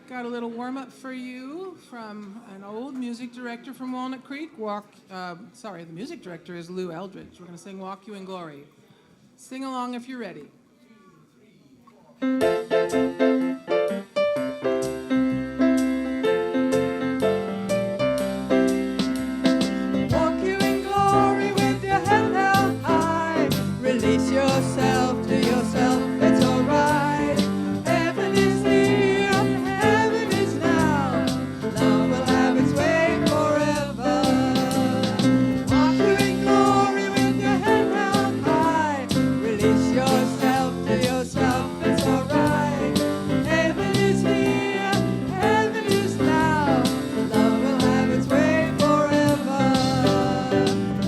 Got a little warm-up for you from an old music director from Walnut Creek. The music director is Lou Eldridge. We're going to sing Walk You in Glory. Sing along if you're ready. Walk you in glory with your head held high. Release yourself to yourself, it's alright. Heaven is here, heaven is now. Love will have its way forever. Walk you in glory with your head held high. Release yourself to yourself, it's alright. Heaven is here, heaven is now. Love will have its way forever.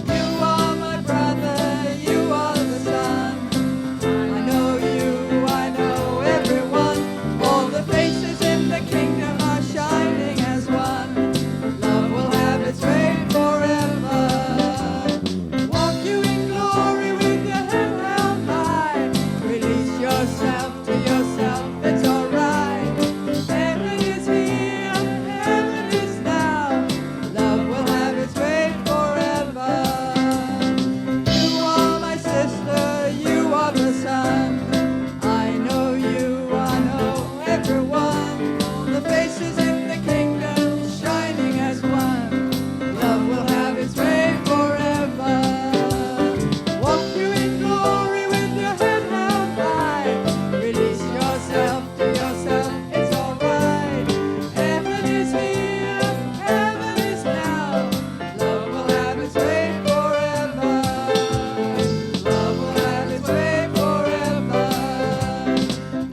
You are my brother, you are the son. I know you, I know everyone. All the faces in the kingdom are shining as one. Love will have its way forever. Walk you in glory with your head held high. Release yourself to yourself, it's alright. Heaven is here, heaven is now. Love will have its way forever. You are my sister, you are the sun. I know you, I know everyone. The faces in the kingdom shining as one. Love will have its way forever. Walk you in glory with your head held high. Release yourself to yourself, it's alright. Heaven is here, heaven is now. Love will have its way forever. Love will have its way forever.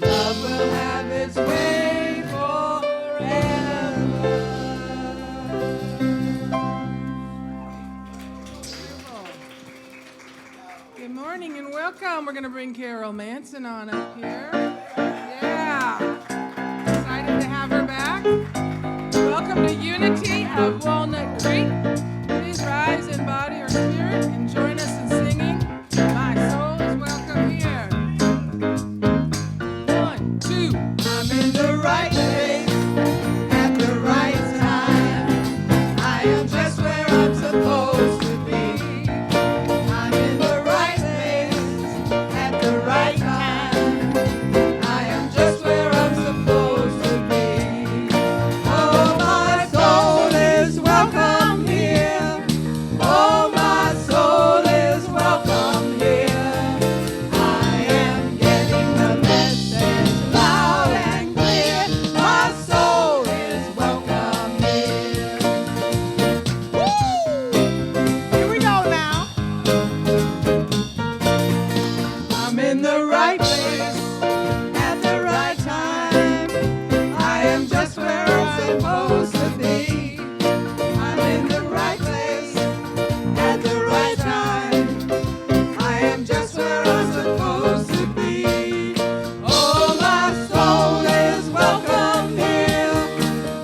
Love will have its way forever. Good morning and welcome. We're going to bring Carol Manson on up here. Yeah. Excited to have her back. Welcome to Unity of Walnut Creek. Please rise in body or spirit and join us in singing My Soul is Welcome Here. 1, 2. I'm in the right place at the right time. I am just where I'm supposed to be. I'm in the right place at the right time. I am just where I'm supposed to be. Oh, my soul is welcome here. Oh, my soul is welcome here. I am getting the message loud and clear. My soul is welcome here. Woo! Here we go now. I'm in the right place at the right time. I am just where I'm supposed to be. I'm in the right place at the right time. I am just where I'm supposed to be. Oh, my soul is welcome here.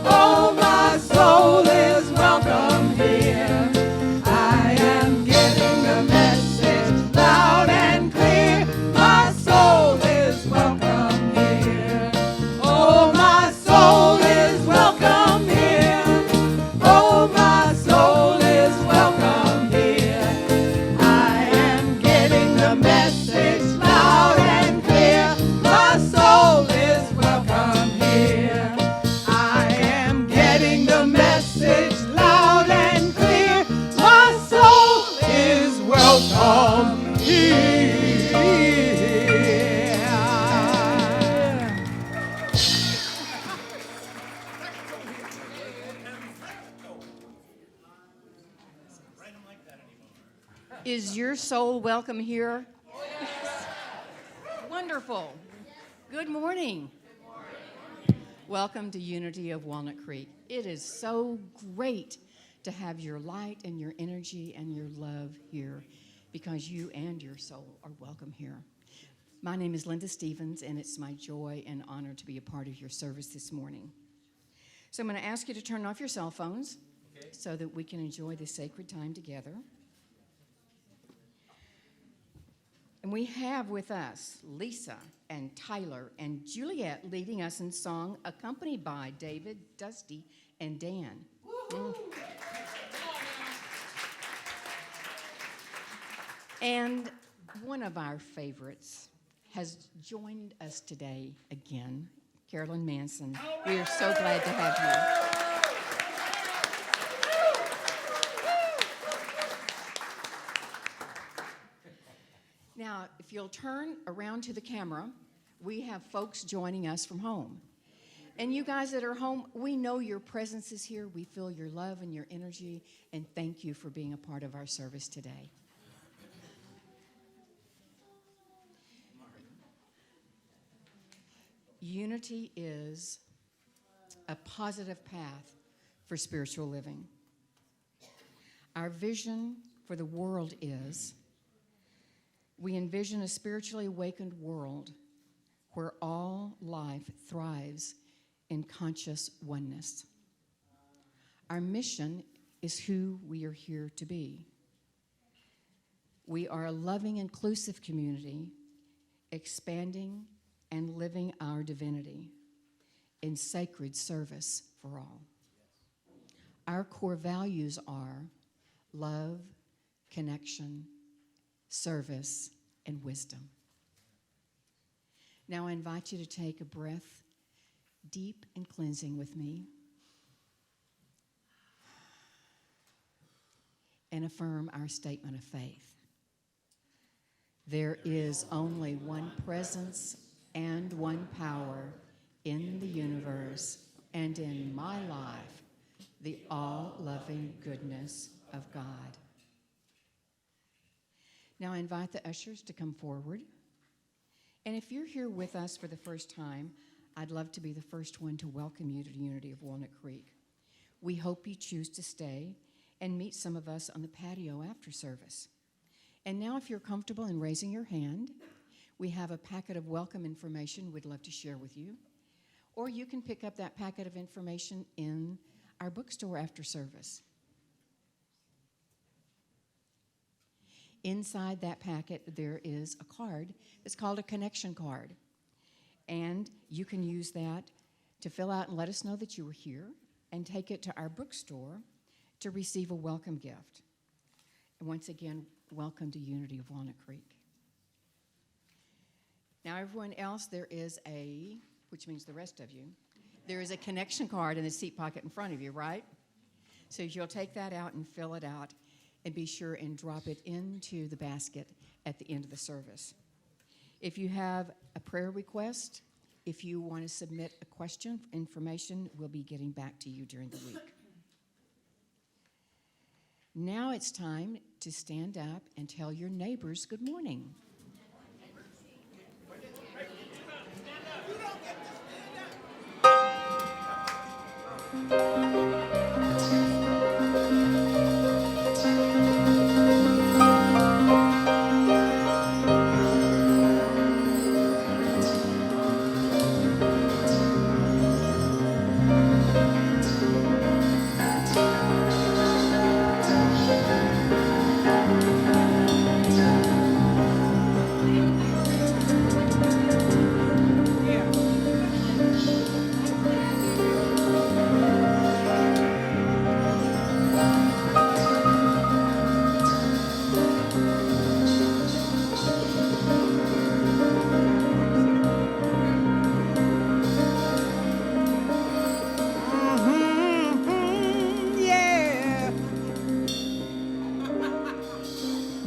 Oh, my soul is welcome here. I am getting the message loud and clear. My soul is welcome here. Oh, my soul is welcome here. Oh, my soul is welcome here. I am getting the message loud and clear. My soul is welcome here. I am getting the message loud and clear. My soul is welcome here. Is your soul welcome here? Wonderful. Good morning. Welcome to Unity of Walnut Creek. It is so great to have your light and your energy and your love here because you and your soul are welcome here. My name is Linda Stevens, and it's my joy and honor to be a part of your service this morning. So I'm going to ask you to turn off your cell phones so that we can enjoy this sacred time together. And we have with us Lisa and Tyler and Juliet leading us in song, accompanied by David, Dusty, and Dan. And one of our favorites has joined us today again, Carolyn Manson. We are so glad to have you. Now, if you'll turn around to the camera, we have folks joining us from home. And you guys that are home, we know your presence is here. We feel your love and your energy, and thank you for being a part of our service today. Unity is a positive path for spiritual living. Our vision for the world is we envision a spiritually awakened world where all life thrives in conscious oneness. Our mission is who we are here to be. We are a loving, inclusive community, expanding and living our divinity in sacred service for all. Our core values are love, connection, service, and wisdom. Now I invite you to take a breath, deep and cleansing with me, and affirm our statement of faith. There is only one presence and one power in the universe and in my life, the all-loving goodness of God. Now I invite the ushers to come forward. And if you're here with us for the first time, I'd love to be the first one to welcome you to Unity of Walnut Creek. We hope you choose to stay and meet some of us on the patio after service. And now if you're comfortable in raising your hand, we have a packet of welcome information we'd love to share with you. Or you can pick up that packet of information in our bookstore after service. Inside that packet, there is a card. It's called a connection card. And you can use that to fill out and let us know that you were here and take it to our bookstore to receive a welcome gift. And once again, welcome to Unity of Walnut Creek. Now, everyone else, there is which means the rest of you, there is a connection card in the seat pocket in front of you, right? So you'll take that out and fill it out and be sure and drop it into the basket at the end of the service. If you have a prayer request, if you want to submit a question, information, we'll be getting back to you during the week. Now it's time to stand up and tell your neighbors good morning.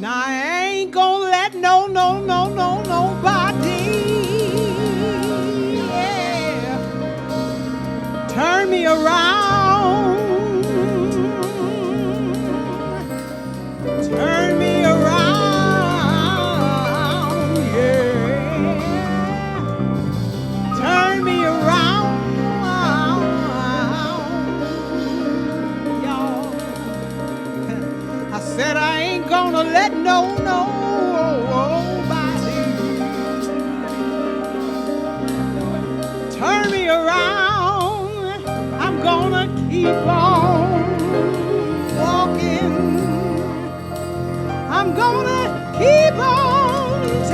Now I ain't gonna let nobody turn me around, turn me around, turn me around, y'all. I said I ain't gonna let nobody turn me around. I'm gonna keep on walking. I'm gonna keep on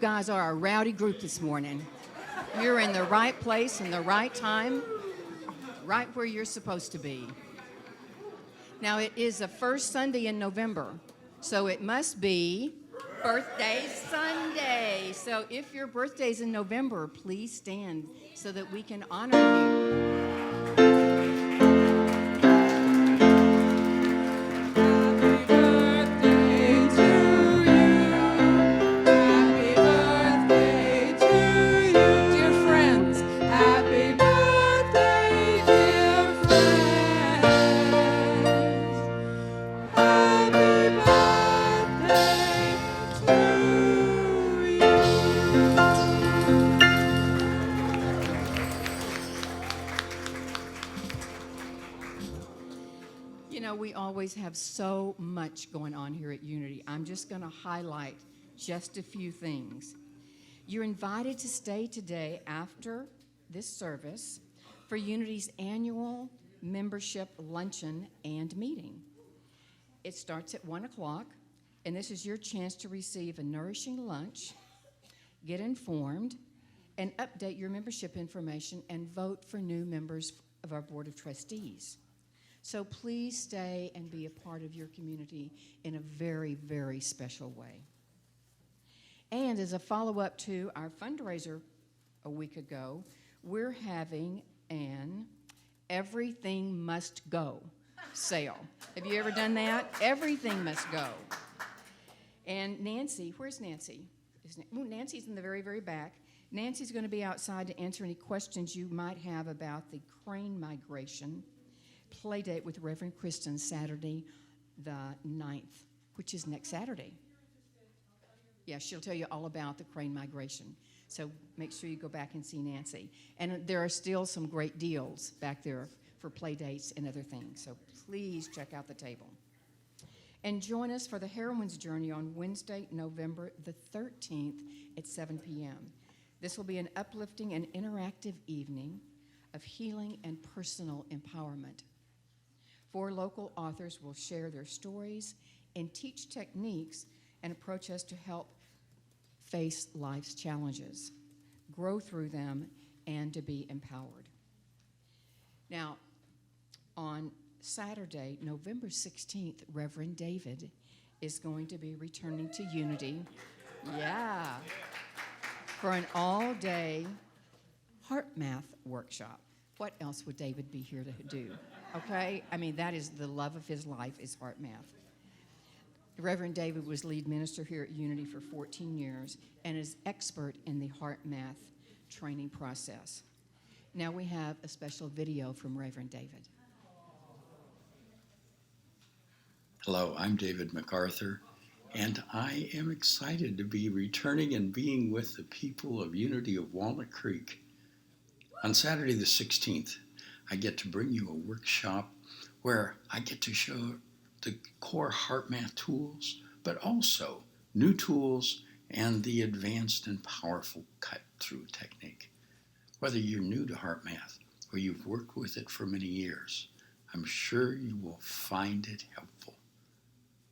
guys are a rowdy group this morning. You're in the right place in the right time, right where you're supposed to be. Now, it is the first Sunday in November, so it must be Birthday Sunday. So if your birthday's in November, please stand so that we can honor you. We always have so much going on here at Unity. I'm just going to highlight just a few things. You're invited to stay today after this service for Unity's annual membership luncheon and meeting. It starts at 1 o'clock, and this is your chance to receive a nourishing lunch, get informed, and update your membership information and vote for new members of our Board of Trustees. So please stay and be a part of your community in a very, very special way. And as a follow-up to our fundraiser a week ago, we're having an Everything Must Go sale. Have you ever done that? Everything must go. And Nancy, where's Nancy? Nancy's in the very, very back. Nancy's going to be outside to answer any questions you might have about the crane migration play date with Reverend Kristen Saturday the 9th, which is next Saturday. Yeah, she'll tell you all about the crane migration. So make sure you go back and see Nancy. And there are still some great deals back there for play dates and other things. So please check out the table. And join us for the Heroine's Journey on Wednesday, November the 13th at 7 p.m. This will be an uplifting and interactive evening of healing and personal empowerment. 4 local authors will share their stories and teach techniques and approach us to help face life's challenges, grow through them, and to be empowered. Now, on Saturday, November 16th, Reverend David is going to be returning to Unity. Yeah. For an all-day heart math workshop. What else would David be here to do? Okay? I mean, that is the love of his life is heart math. Reverend David was lead minister here at Unity for 14 years and is expert in the heart math training process. Now we have a special video from Reverend David. Hello, I'm David MacArthur, and I am excited to be returning and being with the people of Unity of Walnut Creek. On Saturday the 16th, I get to bring you a workshop where I get to show the core heart math tools, but also new tools and the advanced and powerful cut-through technique. Whether you're new to heart math or you've worked with it for many years, I'm sure you will find it helpful.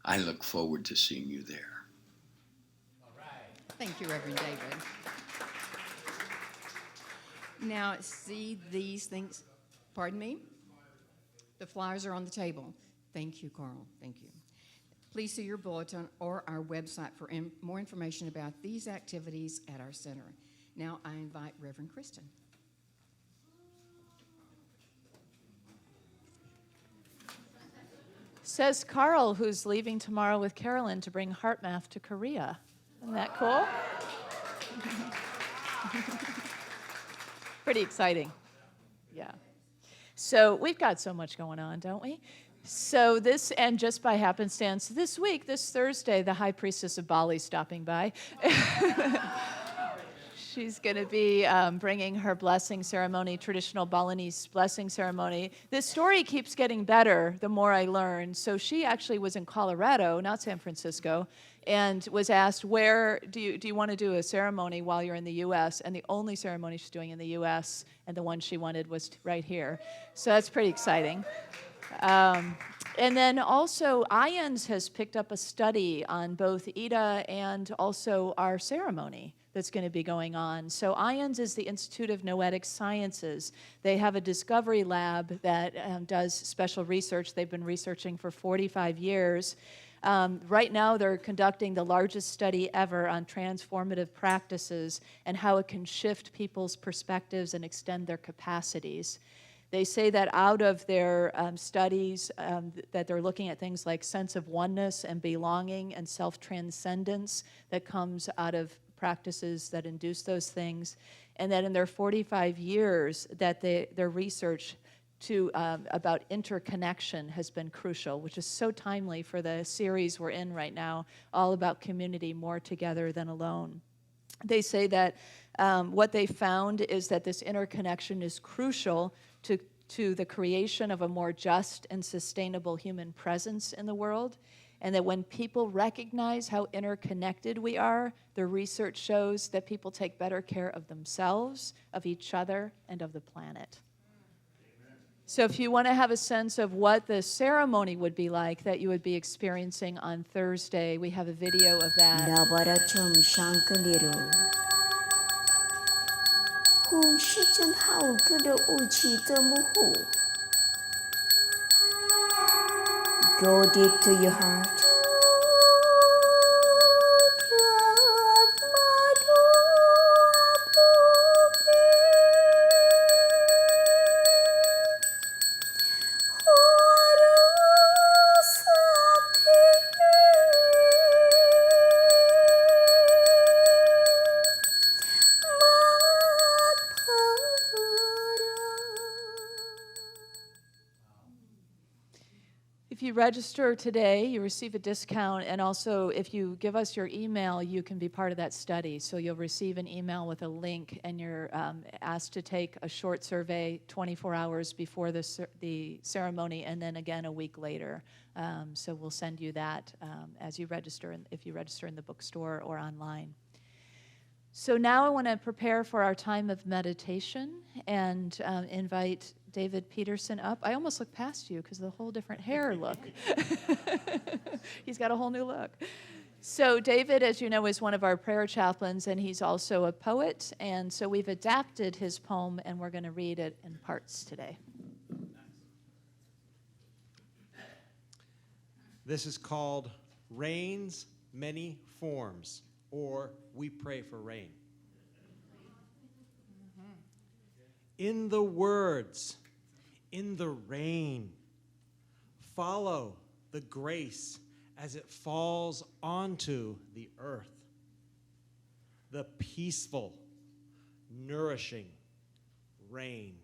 I look forward to seeing you there. All right. Thank you, Reverend David. Now, see these things, pardon me? The flyers are on the table. Thank you, Carl. Thank you. Please see your bulletin or our website for more information about these activities at our center. Now, I invite Reverend Kristen. Says Carl, who's leaving tomorrow with Carolyn to bring heart math to Korea. Isn't that cool? Pretty exciting. Yeah. So we've got so much going on, don't we? So this, and just by happenstance, this week, this Thursday, the High Priestess of Bali is stopping by. She's going to be bringing her blessing ceremony, traditional Balinese blessing ceremony. This story keeps getting better the more I learn. So she actually was in Colorado, not San Francisco, and was asked, where do you want to do a ceremony while you're in the U.S.? And the only ceremony she's doing in the U.S., and the one she wanted was right here. So that's pretty exciting. And then also, IANS has picked up a study on both Ida and also our ceremony. that's going to be going on. So IONS is the Institute of Noetic Sciences. They have a discovery lab that does special research. They've been researching for 45 years. Right now, they're conducting the largest study ever on transformative practices and how it can shift people's perspectives and extend their capacities. They say that out of their studies, that they're looking at things like sense of oneness and belonging and self-transcendence that comes out of practices that induce those things, and that in their 45 years that their research about interconnection has been crucial, which is so timely for the series we're in right now, all about community, more together than alone. They say that what they found is that this interconnection is crucial to the creation of a more just and sustainable human presence in the world, and that when people recognize how interconnected we are, the research shows that people take better care of themselves, of each other, and of the planet. So if you want to have a sense of what the ceremony would be like that you would be experiencing on Thursday, we have a video of that. 나바라춤 샹크니루 홍시전 하우 그려 오지 더무후 Go deep to your heart. If you register today, you receive a discount, and also if you give us your email, you can be part of that study. So you'll receive an email with a link, and you're asked to take a short survey 24 hours before the ceremony, and then again a week later. So we'll send you that as you register, if you register in the bookstore or online. So now I want to prepare for our time of meditation and invite David Peterson up. I almost looked past you because of the whole different hair look. He's got a whole new look. So David, as you know, is one of our prayer chaplains, and he's also a poet. And so we've adapted his poem, and we're going to read it in parts today. This is called Rain's Many Forms, or We Pray for Rain. In the words, in the rain, follow the grace as it falls onto the earth. The peaceful, nourishing rain.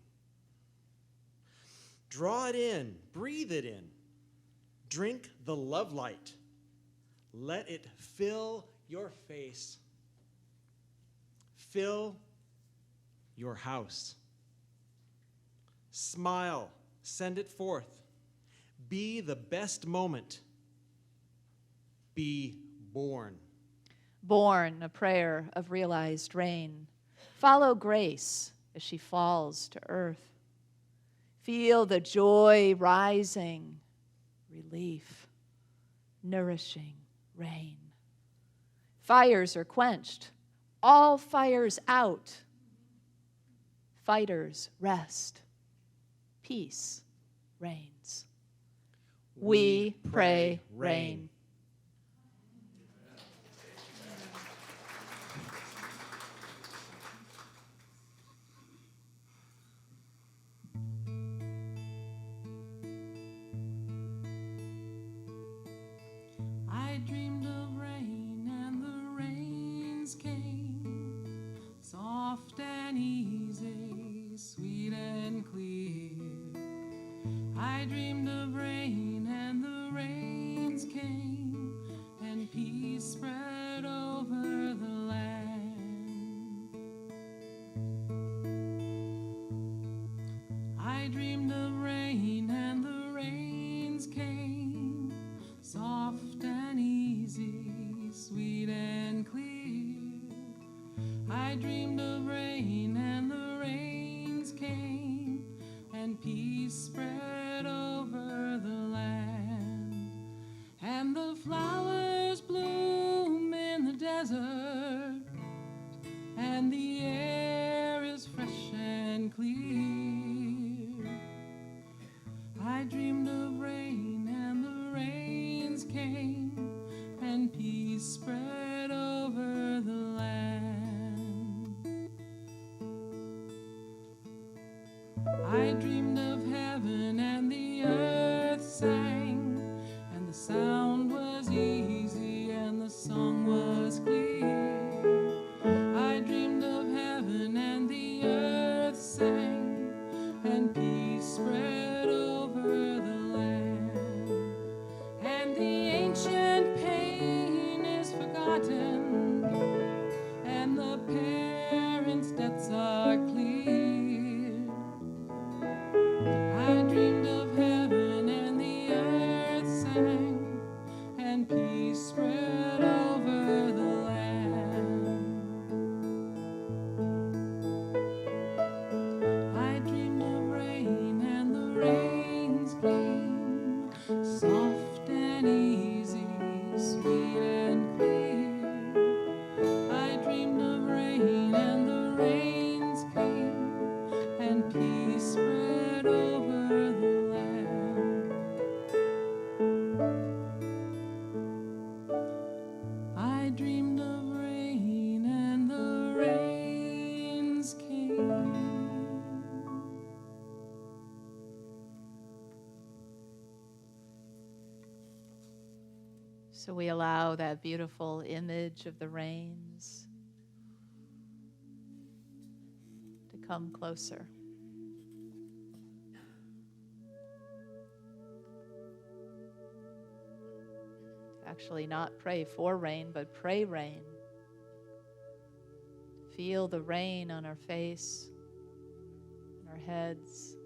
Draw it in, breathe it in, drink the love light. Let it fill your face, fill your house. Smile, send it forth. Be the best moment. Be born. Born, a prayer of realized rain. Follow grace as she falls to earth. Feel the joy rising, relief, nourishing rain. Fires are quenched, all fires out. Fighters rest. Peace reigns. We pray rain. I dreamed of rain and the rains came, soft and easy, sweet and clear. I dreamed of rain and the rains came, and peace spread over the land. I dreamed of rain and the rains came, soft and easy, sweet and clear. I dreamed of rain and the rains came, and peace spread over the land. And the flowers bloom in the desert, dreamed of heaven and the earth sang, and the sound was easy and the song was clear. I dreamed of heaven and the earth sang, and peace spread over the land. And the ancient pain is forgotten, and the parents' debts are cleared. I dreamed of heaven and the earth sang, and peace spread over the land. I dreamed of rain and the rains came, soft and easy, sweet and clear. I dreamed of rain and the rains came, and peace spread over the land. I dreamed of rain and the rains came. So we allow that beautiful image of the rains to come closer. Actually, not pray for rain, but pray rain. Feel the rain on our face, on our heads,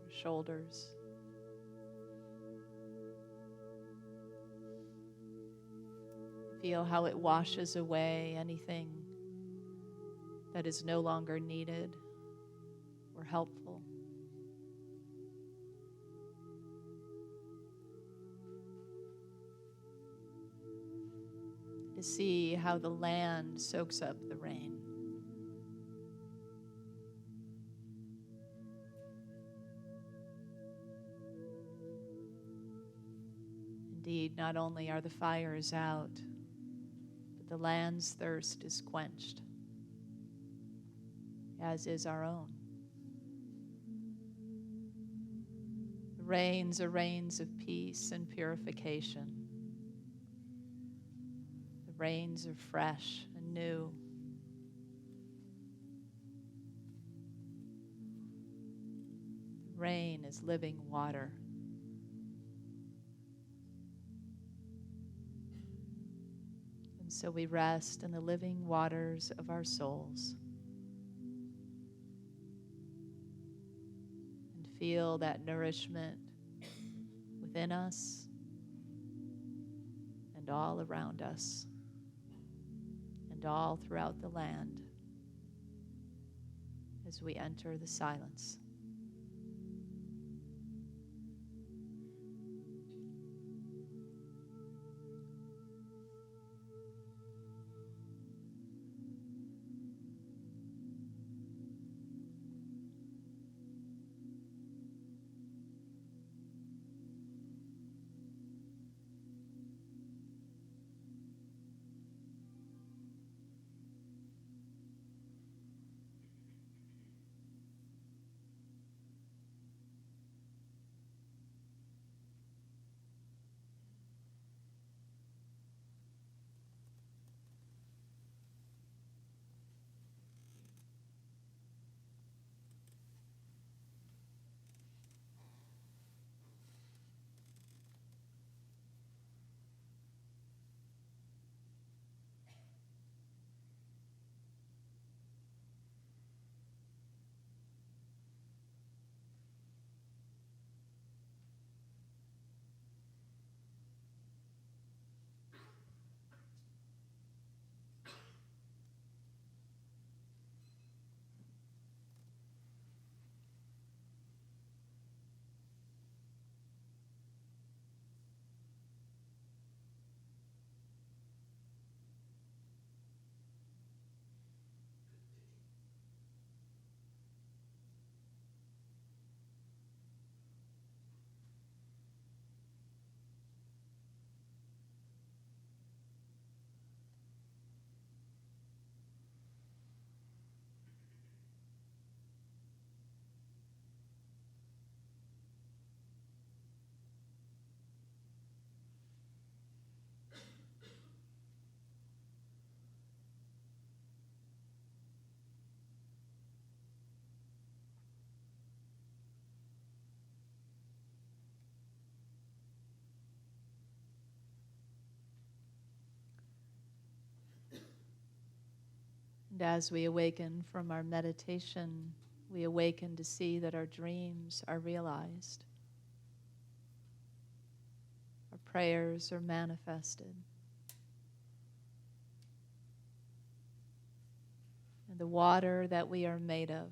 our shoulders. Feel how it washes away anything that is no longer needed or helpful. To see how the land soaks up the rain. Indeed, not only are the fires out, but the land's thirst is quenched, as is our own. The rains are rains of peace and purification. The rains are fresh and new. The rain is living water. And so we rest in the living waters of our souls and feel that nourishment within us and all around us and all throughout the land as we enter the silence. And as we awaken from our meditation, we awaken to see that our dreams are realized. Our prayers are manifested. And the water that we are made of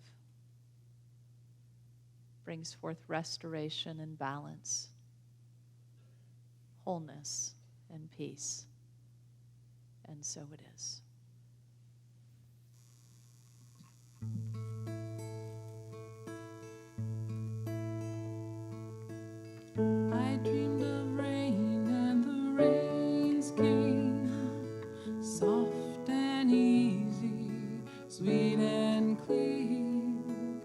brings forth restoration and balance, wholeness and peace. And so it is. I dreamed of rain and the rains came, soft and easy, sweet and clean.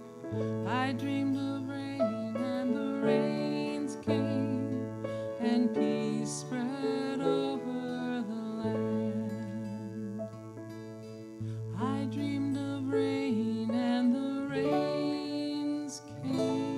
I dreamed of rain and the rains came, and peace spread over the land. I dreamed of rain and the rains came.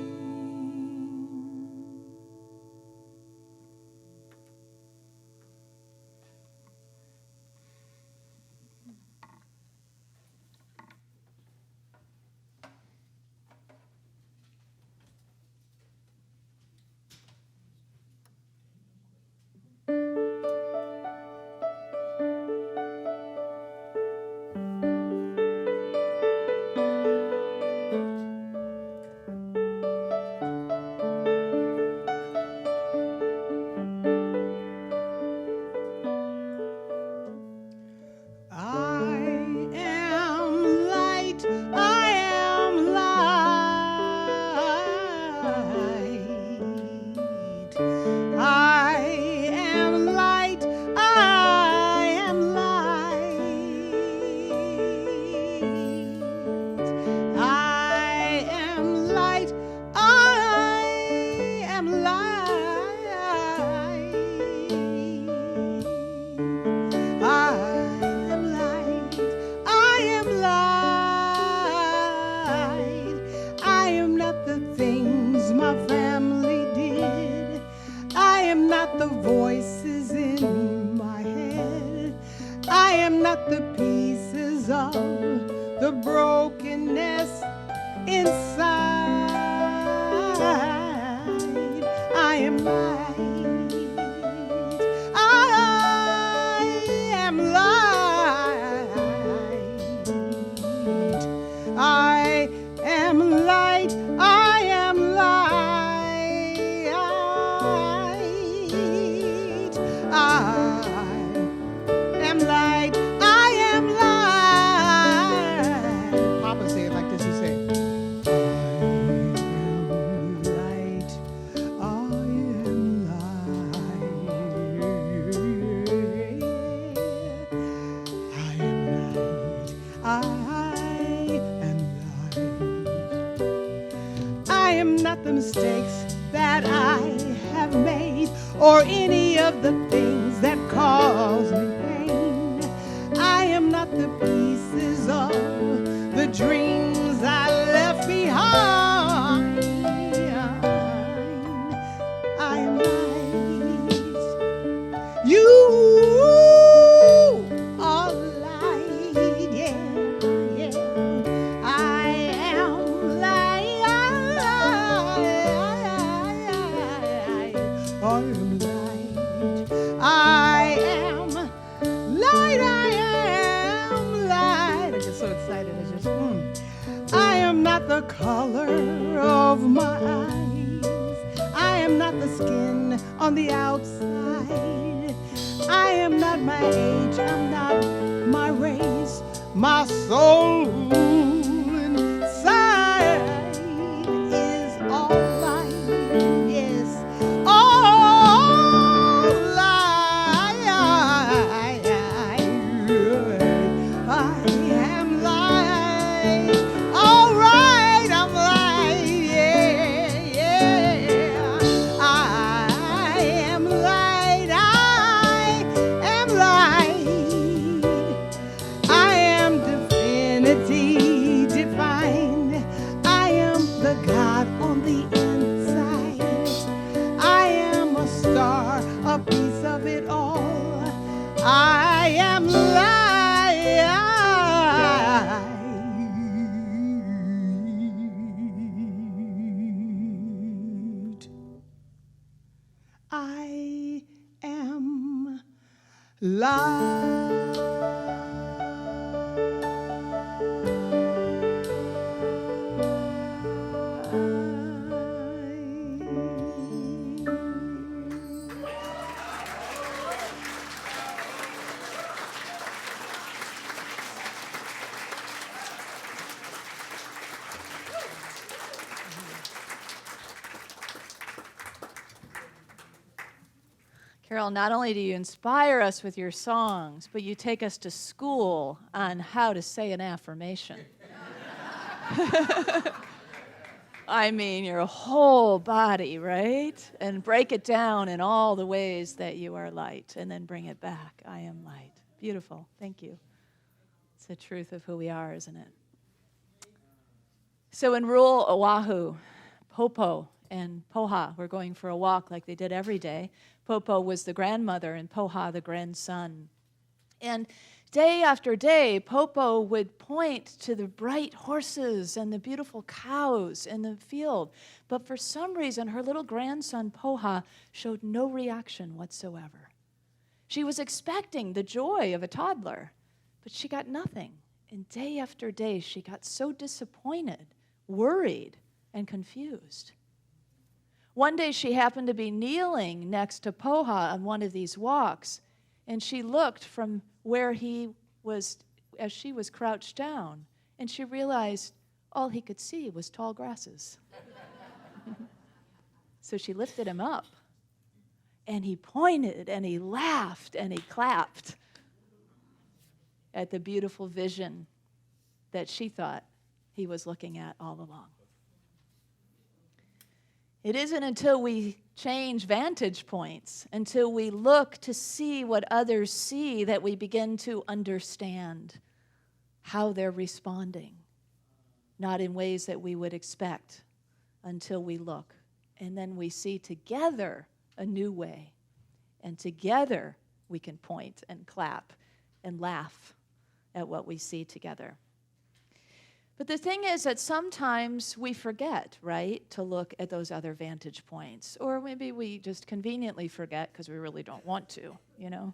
The pieces of the brokenness inside. I am light. I am light. I am light. I am light. I am light. Papa say it like this, he say, I am light, I am light, I am light, I am light. I am not the mistakes that I have made, or any of the things that cause me pain. I am not the pieces of the dreams I left behind. I am light. You are light, yeah, yeah. I am light. I am light. I am light. I am light. I get so excited. I am not the color of my eyes. I am not the skin on the outside. I am not my age. I'm not my race. My soul inside is all light. Yes, all light. I am light. All right, I'm light. Yeah, yeah. I am light. I am light. I am divinity defined. I am the God on the inside. I am a star, a piece of it all. I am light. Carol, not only do you inspire us with your songs, but you take us to school on how to say an affirmation. I mean, your whole body, right? And break it down in all the ways that you are light, and then bring it back. I am light. Beautiful. Thank you. It's the truth of who we are, isn't it? So in rural Oahu, Popo and Poha were going for a walk like they did every day. Popo was the grandmother and Poha the grandson. And day after day, Popo would point to the bright horses and the beautiful cows in the field. But for some reason, her little grandson, Poha, showed no reaction whatsoever. She was expecting the joy of a toddler, but she got nothing. And day after day, she got so disappointed, worried, and confused. One day, she happened to be kneeling next to Poha on one of these walks, and she looked from where he was as she was crouched down, and she realized all he could see was tall grasses. So she lifted him up, and he pointed, and he laughed, and he clapped at the beautiful vision that she thought he was looking at all along. It isn't until we change vantage points, until we look to see what others see, that we begin to understand how they're responding, not in ways that we would expect until we look. And then we see together a new way, and together we can point and clap and laugh at what we see together. But the thing is that sometimes we forget, right, to look at those other vantage points. Or maybe we just conveniently forget because we really don't want to, you know.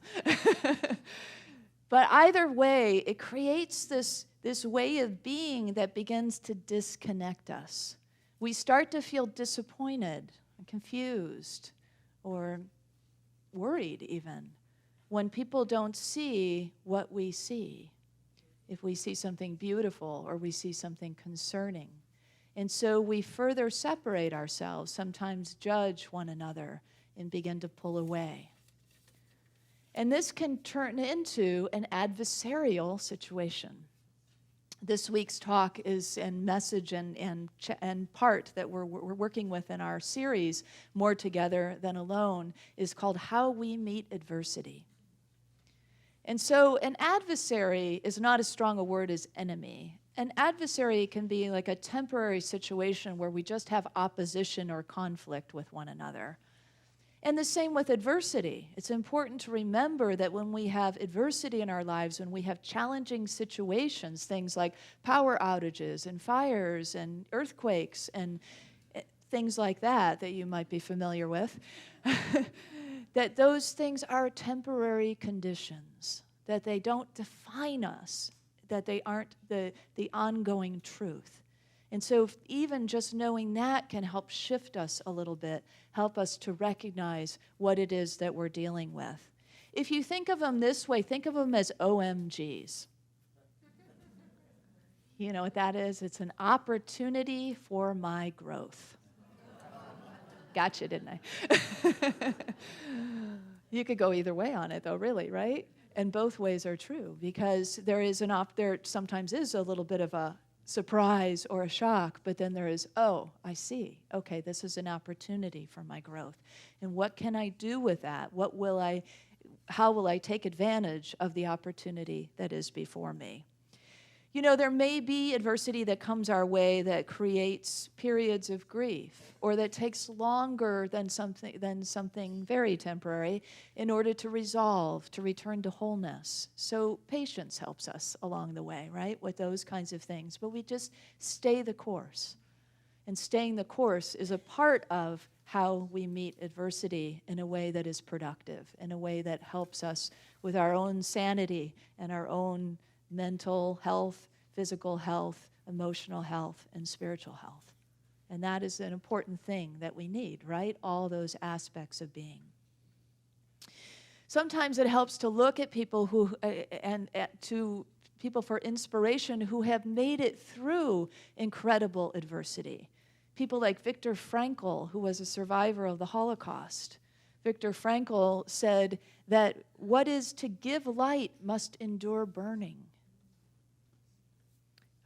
But either way, it creates this way of being that begins to disconnect us. We start to feel disappointed and confused or worried even when people don't see what we see. If we see something beautiful or we see something concerning. And so we further separate ourselves, sometimes judge one another, and begin to pull away. And this can turn into an adversarial situation. This week's talk is and message and part that we're working with in our series, More Together Than Alone, is called How We Meet Adversity. And so an adversary is not as strong a word as enemy. An adversary can be like a temporary situation where we just have opposition or conflict with one another. And the same with adversity. It's important to remember that when we have adversity in our lives, when we have challenging situations, things like power outages and fires and earthquakes and things like that you might be familiar with, that those things are temporary conditions, that they don't define us, that they aren't the ongoing truth. And so even just knowing that can help shift us a little bit, help us to recognize what it is that we're dealing with. If you think of them this way, think of them as OMGs. You know what that is? It's an opportunity for my growth. Gotcha, didn't I? You could go either way on it, though, really, right? And both ways are true, because there sometimes is a little bit of a surprise or a shock, but then there is, oh, I see. Okay, this is an opportunity for my growth. And what can I do with that? How will I take advantage of the opportunity that is before me? You know, there may be adversity that comes our way that creates periods of grief, or that takes longer than something very temporary in order to resolve, to return to wholeness. So patience helps us along the way, right, with those kinds of things. But we just stay the course. And staying the course is a part of how we meet adversity in a way that is productive, in a way that helps us with our own sanity and our own mental health, physical health, emotional health, and spiritual health. And that is an important thing that we need, right? All those aspects of being. Sometimes it helps to look at people who, to people for inspiration who have made it through incredible adversity. People like Viktor Frankl, who was a survivor of the Holocaust. Viktor Frankl said that what is to give light must endure burning.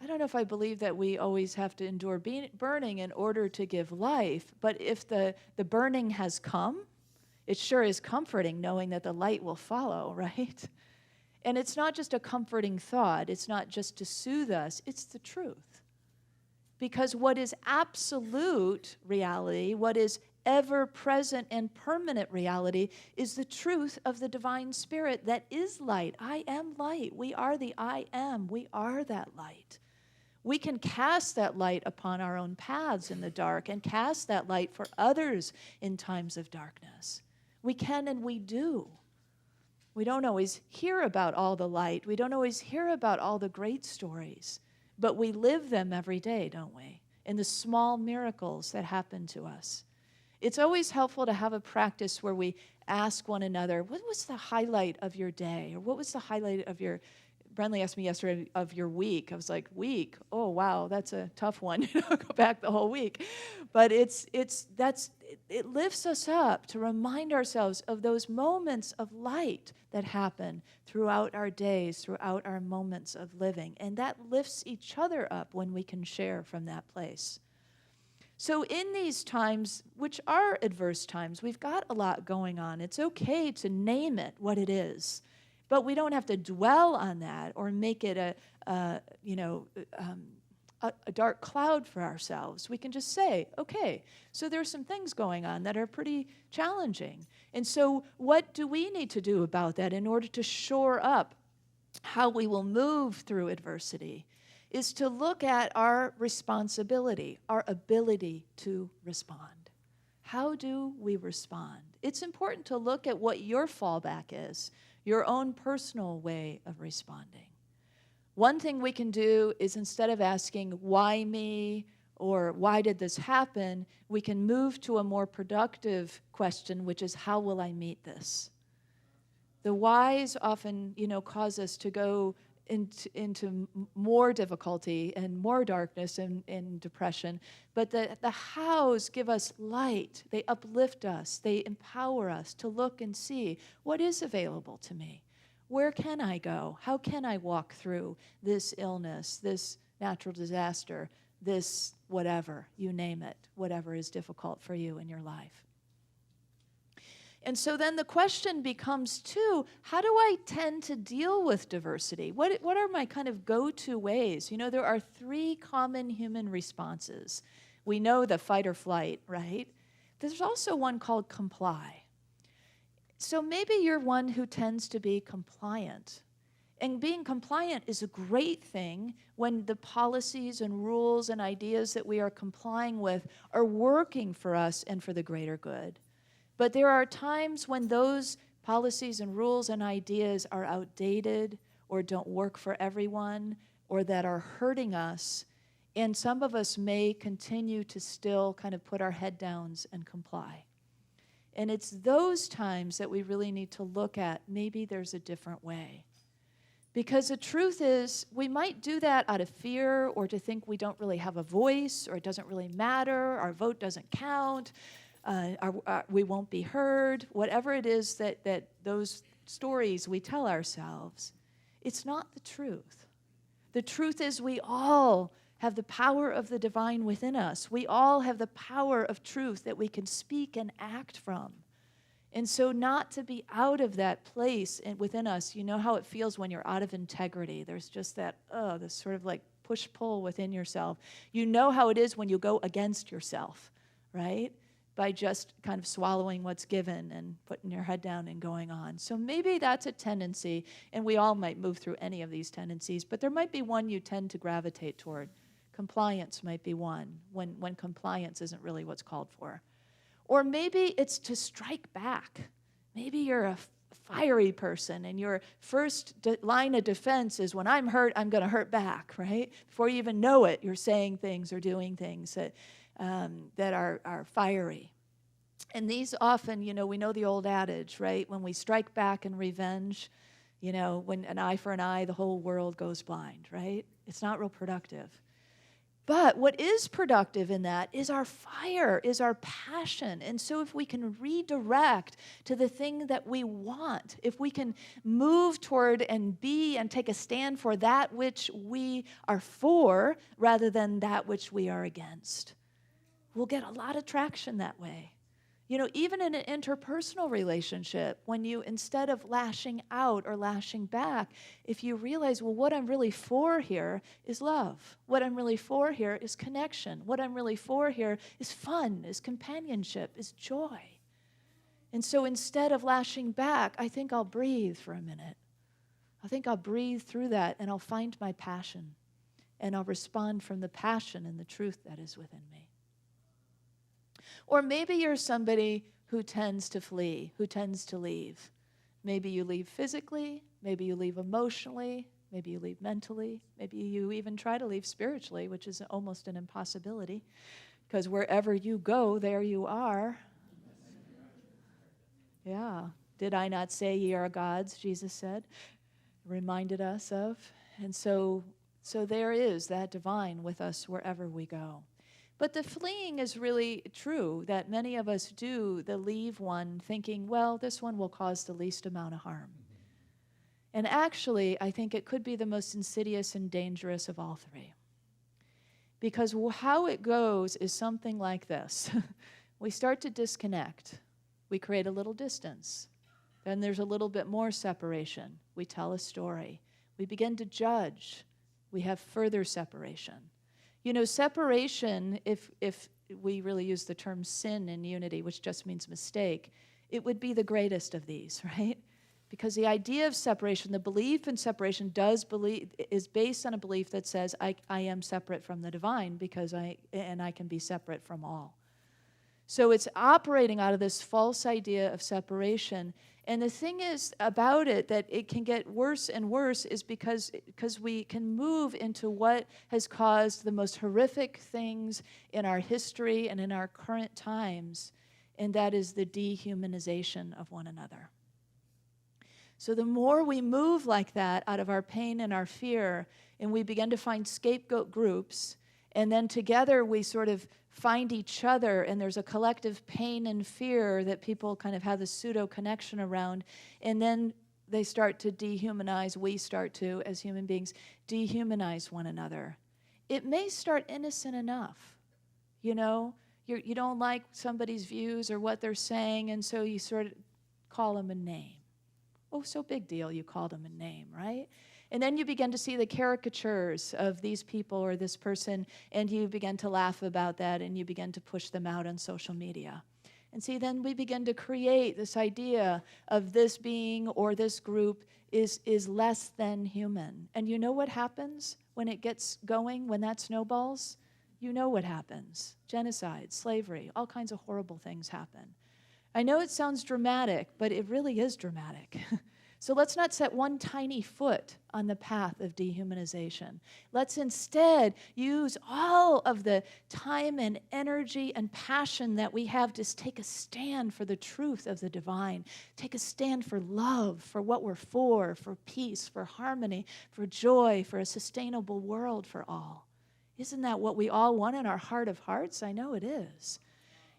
I don't know if I believe that we always have to endure burning in order to give life, but if the burning has come, it sure is comforting knowing that the light will follow, right? And it's not just a comforting thought. It's not just to soothe us. It's the truth. Because what is absolute reality, what is ever-present and permanent reality, is the truth of the divine spirit that is light. I am light. We are the I am. We are that light. We can cast that light upon our own paths in the dark and cast that light for others in times of darkness. We can and we do. We don't always hear about all the light. We don't always hear about all the great stories, but we live them every day, don't we? In the small miracles that happen to us. It's always helpful to have a practice where we ask one another, what was the highlight of your day? Or what was the highlight of your, Brenly asked me yesterday, of your week. I was like, week? Oh, wow, that's a tough one. Go back the whole week. But it lifts us up to remind ourselves of those moments of light that happen throughout our days, throughout our moments of living. And that lifts each other up when we can share from that place. So in these times, which are adverse times, we've got a lot going on. It's okay to name it what it is. But we don't have to dwell on that or make it a dark cloud for ourselves. We can just say, okay, so there's some things going on that are pretty challenging. And so what do we need to do about that in order to shore up how we will move through adversity? Is to look at our responsibility, our ability to respond. How do we respond? It's important to look at what your fallback is, your own personal way of responding. One thing we can do is instead of asking, why me, or why did this happen, we can move to a more productive question, which is, how will I meet this? The whys often, cause us to go into more difficulty and more darkness and depression. But the hows give us light. They uplift us. They empower us to look and see what is available to me. Where can I go? How can I walk through this illness, this natural disaster, this whatever, you name it, whatever is difficult for you in your life? And so then the question becomes, too, how do I tend to deal with diversity? What are my kind of go-to ways? There are 3 common human responses. We know the fight or flight, right? There's also one called comply. So maybe you're one who tends to be compliant. And being compliant is a great thing when the policies and rules and ideas that we are complying with are working for us and for the greater good. But there are times when those policies and rules and ideas are outdated or don't work for everyone or that are hurting us. And some of us may continue to still kind of put our head down and comply. And it's those times that we really need to look at maybe there's a different way. Because the truth is, we might do that out of fear or to think we don't really have a voice or it doesn't really matter, our vote doesn't count. We won't be heard, whatever it is that those stories we tell ourselves, it's not the truth. The truth is we all have the power of the divine within us. We all have the power of truth that we can speak and act from. And so not to be out of that place within us, you know how it feels when you're out of integrity. There's just that, this sort of like push-pull within yourself. You know how it is when you go against yourself, right? By just kind of swallowing what's given and putting your head down and going on. So maybe that's a tendency, and we all might move through any of these tendencies, but there might be one you tend to gravitate toward. Compliance might be one, when compliance isn't really what's called for. Or maybe it's to strike back. Maybe you're a fiery person and your first line of defense is, when I'm hurt, I'm going to hurt back, right? Before you even know it, you're saying things or doing things that are fiery. And these often, we know the old adage, right? When we strike back in revenge, when an eye for an eye, the whole world goes blind, right? It's not real productive. But what is productive in that is our fire, is our passion. And so if we can redirect to the thing that we want, if we can move toward and be and take a stand for that which we are for rather than that which we are against, we'll get a lot of traction that way. Even in an interpersonal relationship, when you, instead of lashing out or lashing back, if you realize, well, what I'm really for here is love. What I'm really for here is connection. What I'm really for here is fun, is companionship, is joy. And so instead of lashing back, I think I'll breathe for a minute. I think I'll breathe through that, and I'll find my passion, and I'll respond from the passion and the truth that is within me. Or maybe you're somebody who tends to flee, who tends to leave. Maybe you leave physically, maybe you leave emotionally, maybe you leave mentally, maybe you even try to leave spiritually, which is almost an impossibility, because wherever you go, there you are. Yeah. Did I not say ye are gods, Jesus said, reminded us of. And so there is that divine with us wherever we go. But the fleeing is really true, that many of us do the leave one thinking, well, this one will cause the least amount of harm. And actually, I think it could be the most insidious and dangerous of all three. Because how it goes is something like this. We start to disconnect. We create a little distance. Then there's a little bit more separation. We tell a story. We begin to judge. We have further separation. Separation, if we really use the term sin in Unity, which just means mistake, it would be the greatest of these, right? Because the idea of separation, the belief in separation is based on a belief that says, I am separate from the divine because I can be separate from all. So it's operating out of this false idea of separation. And the thing is about it, that it can get worse and worse, is because we can move into what has caused the most horrific things in our history and in our current times, and that is the dehumanization of one another. So the more we move like that out of our pain and our fear, and we begin to find scapegoat groups, and then together we sort of find each other, and there's a collective pain and fear that people kind of have this pseudo-connection around, and then they start to dehumanize, we start to, as human beings, dehumanize one another. It may start innocent enough, you don't like somebody's views or what they're saying, and so you sort of call them a name. Oh, so big deal, you called them a name, right? And then you begin to see the caricatures of these people or this person, and you begin to laugh about that, and you begin to push them out on social media. And see, then we begin to create this idea of this being or this group is less than human. And you know what happens when it gets going, when that snowballs? You know what happens. Genocide, slavery, all kinds of horrible things happen. I know it sounds dramatic, but it really is dramatic. So let's not set one tiny foot on the path of dehumanization. Let's instead use all of the time and energy and passion that we have to take a stand for the truth of the divine, take a stand for love, for what we're for peace, for harmony, for joy, for a sustainable world for all. Isn't that what we all want in our heart of hearts? I know it is.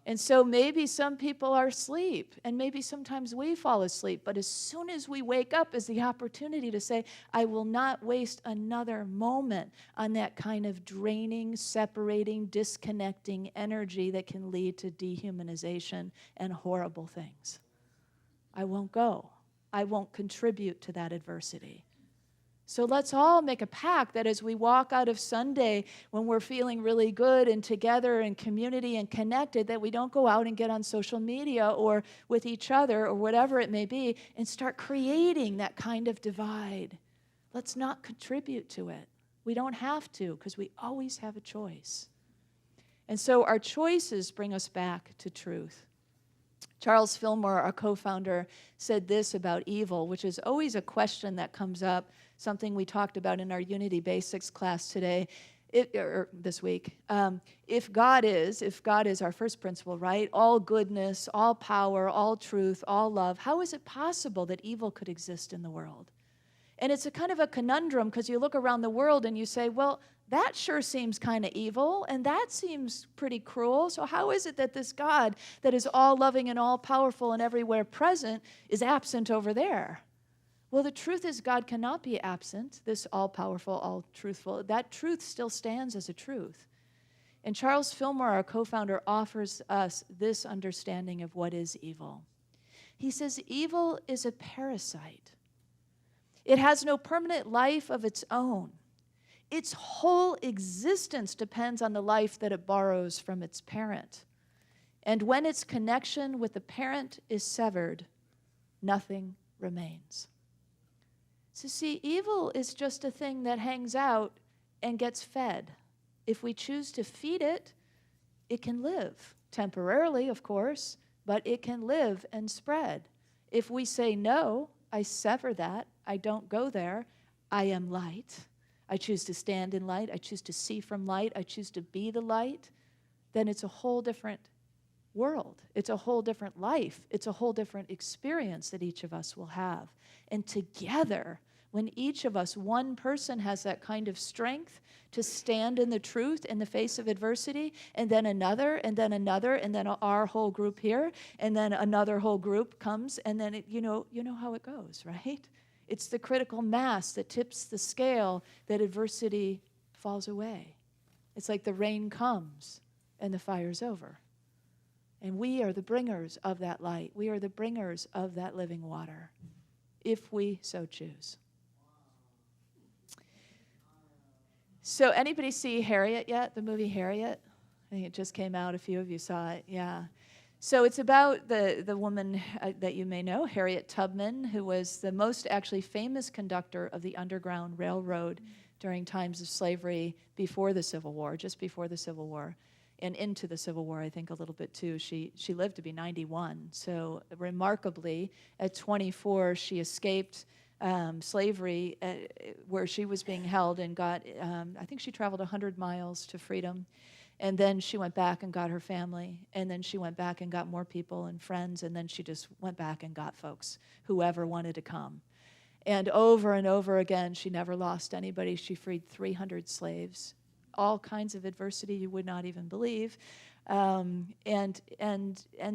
And so maybe some people are asleep, and maybe sometimes we fall asleep, but as soon as we wake up is the opportunity to say, I will not waste another moment on that kind of draining, separating, disconnecting energy that can lead to dehumanization and horrible things. I won't go. I won't contribute to that adversity. So let's all make a pact that as we walk out of Sunday, when we're feeling really good and together and community and connected, that we don't go out and get on social media or with each other or whatever it may be and start creating that kind of divide. Let's not contribute to it. We don't have to, because we always have a choice. And so our choices bring us back to truth. Charles Fillmore, our co-founder, said this about evil, which is always a question that comes up, something we talked about in our Unity Basics class today, or this week. If God is our first principle, right? All goodness, all power, all truth, all love, how is it possible that evil could exist in the world? And it's a kind of a conundrum because you look around the world and you say, well, that sure seems kind of evil, and that seems pretty cruel. So how is it that this God that is all-loving and all-powerful and everywhere present is absent over there? Well, the truth is God cannot be absent, this all-powerful, all-truthful. That truth still stands as a truth. And Charles Fillmore, our co-founder, offers us this understanding of what is evil. He says, evil is a parasite. It has no permanent life of its own. Its whole existence depends on the life that it borrows from its parent. And when its connection with the parent is severed, nothing remains. So see, evil is just a thing that hangs out and gets fed. If we choose to feed it, it can live. Temporarily, of course, but it can live and spread. If we say, no, I sever that, I don't go there, I am light, I choose to stand in light, I choose to see from light, I choose to be the light, then it's a whole different world. It's a whole different life. It's a whole different experience that each of us will have. And together, when each of us, one person, has that kind of strength to stand in the truth in the face of adversity, and then another, and then another, and then our whole group here, and then another whole group comes, and then you know how it goes, right? It's the critical mass that tips the scale that adversity falls away. It's like the rain comes and the fire's over. And we are the bringers of that light. We are the bringers of that living water, if we so choose. So anybody see Harriet yet, the movie Harriet? I think it just came out. A few of you saw it, yeah. So it's about the woman that you may know, Harriet Tubman, who was the most actually famous conductor of the Underground Railroad during times of slavery before the Civil War, just before the Civil War, and into the Civil War, I think, a little bit too. She lived to be 91. So remarkably, at 24, she escaped slavery where she was being held and got, I think she traveled 100 miles to freedom. And then she went back and got her family. And then she went back and got more people and friends. And then she just went back and got folks, whoever wanted to come. And over again, she never lost anybody. She freed 300 slaves, all kinds of adversity you would not even believe, and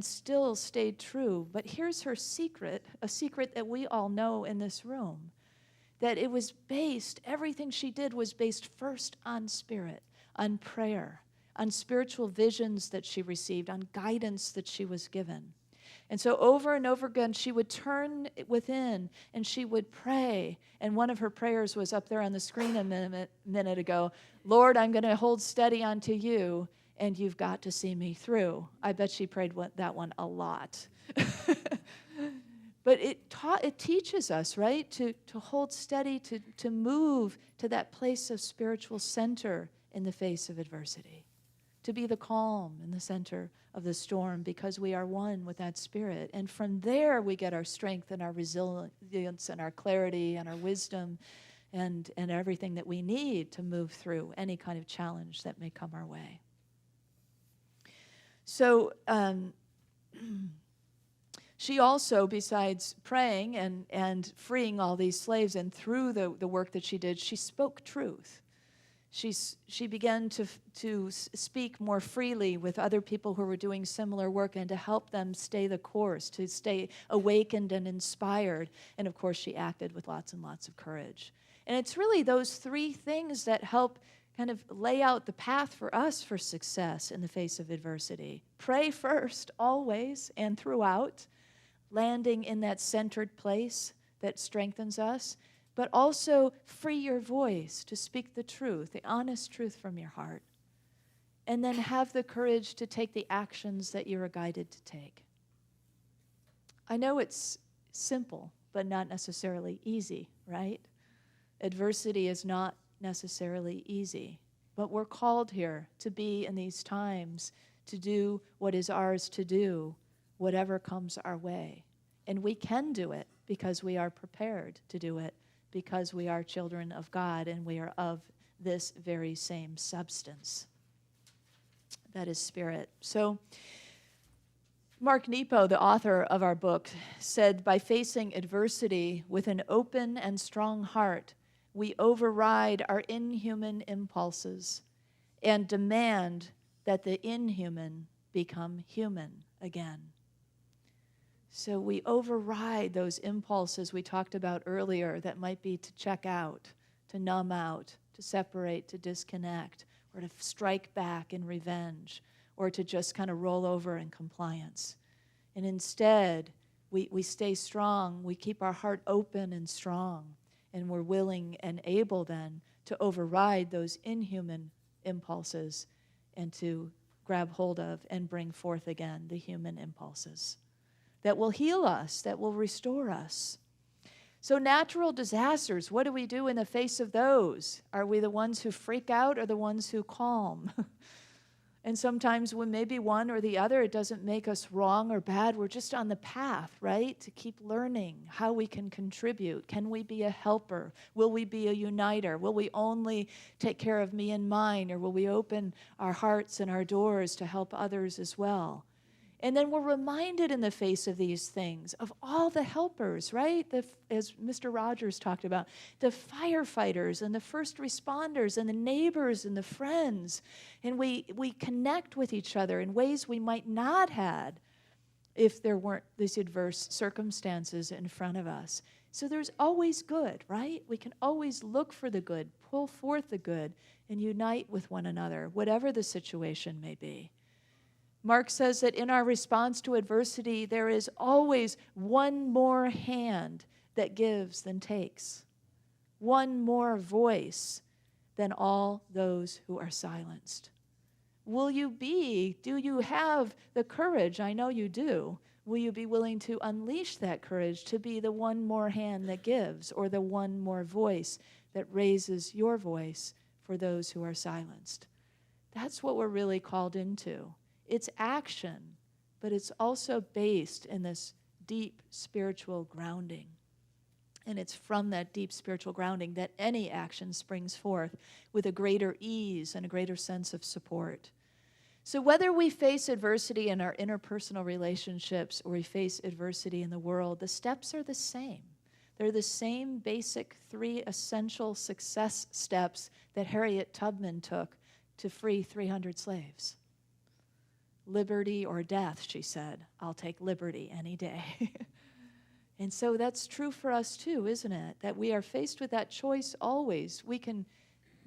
still stayed true. But here's her secret, a secret that we all know in this room, that it was based, everything she did was based first on spirit, on prayer, on spiritual visions that she received, on guidance that she was given. And so over and over again, she would turn within and she would pray. And one of her prayers was up there on the screen a minute ago. Lord, I'm going to hold steady unto you, and you've got to see me through. I bet she prayed that one a lot. But it teaches us, right, to hold steady, to move to that place of spiritual center in the face of adversity, to be the calm in the center of the storm because we are one with that spirit. And from there we get our strength and our resilience and our clarity and our wisdom and everything that we need to move through any kind of challenge that may come our way. So she also, besides praying and freeing all these slaves, and through the work that she did, she spoke truth. She began to speak more freely with other people who were doing similar work and to help them stay the course, to stay awakened and inspired. And of course, she acted with lots and lots of courage. And it's really those three things that help kind of lay out the path for us for success in the face of adversity. Pray first, always and throughout, landing in that centered place that strengthens us. But also free your voice to speak the truth, the honest truth from your heart. And then have the courage to take the actions that you are guided to take. I know it's simple, but not necessarily easy, right? Adversity is not necessarily easy. But we're called here to be in these times, to do what is ours to do whatever comes our way. And we can do it because we are prepared to do it, because we are children of God and we are of this very same substance. That is spirit. So Mark Nepo, the author of our book, said, by facing adversity with an open and strong heart, we override our inhuman impulses and demand that the inhuman become human again. So we override those impulses we talked about earlier that might be to check out, to numb out, to separate, to disconnect, or to strike back in revenge, or to just kind of roll over in compliance. And instead, we stay strong, we keep our heart open and strong, and we're willing and able then to override those inhuman impulses and to grab hold of and bring forth again the human impulses that will heal us, that will restore us. So natural disasters, what do we do in the face of those? Are we the ones who freak out or the ones who calm? And sometimes when maybe one or the other, it doesn't make us wrong or bad. We're just on the path, right? To keep learning how we can contribute. Can we be a helper? Will we be a uniter? Will we only take care of me and mine? Or will we open our hearts and our doors to help others as well? And then we're reminded in the face of these things of all the helpers, right? As Mr. Rogers talked about, the firefighters and the first responders and the neighbors and the friends. And we connect with each other in ways we might not have if there weren't these adverse circumstances in front of us. So there's always good, right? We can always look for the good, pull forth the good, and unite with one another, whatever the situation may be. Mark says that in our response to adversity, there is always one more hand that gives than takes, one more voice than all those who are silenced. Do you have the courage? I know you do. Will you be willing to unleash that courage to be the one more hand that gives, or the one more voice that raises your voice for those who are silenced? That's what we're really called into. It's action, but it's also based in this deep spiritual grounding. And it's from that deep spiritual grounding that any action springs forth with a greater ease and a greater sense of support. So whether we face adversity in our interpersonal relationships or we face adversity in the world, the steps are the same. They're the same basic 3 essential success steps that Harriet Tubman took to free 300 slaves. Liberty or death, she said. I'll take liberty any day. And so that's true for us too, isn't it? That we are faced with that choice always. We can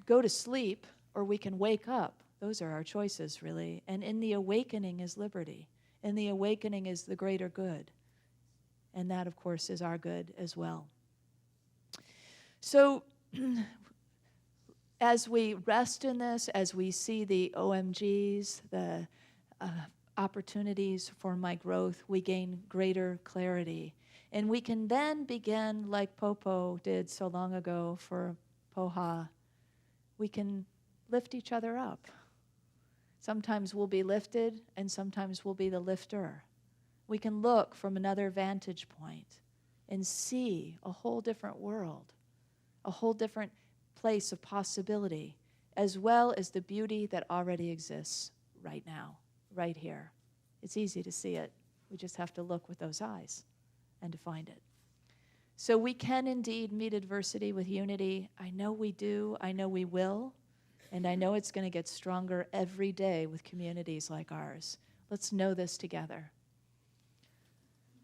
go to sleep or we can wake up. Those are our choices, really. And in the awakening is liberty. In the awakening is the greater good. And that, of course, is our good as well. So as we rest in this, as we see the OMGs, the opportunities for my growth, we gain greater clarity. And we can then begin, like Popo did so long ago for Poha, we can lift each other up. Sometimes we'll be lifted, and sometimes we'll be the lifter. We can look from another vantage point and see a whole different world, a whole different place of possibility, as well as the beauty that already exists right now. Right here. It's easy to see it. We just have to look with those eyes and to find it. So we can indeed meet adversity with unity. I know we do. I know we will. And I know it's going to get stronger every day with communities like ours. Let's know this together.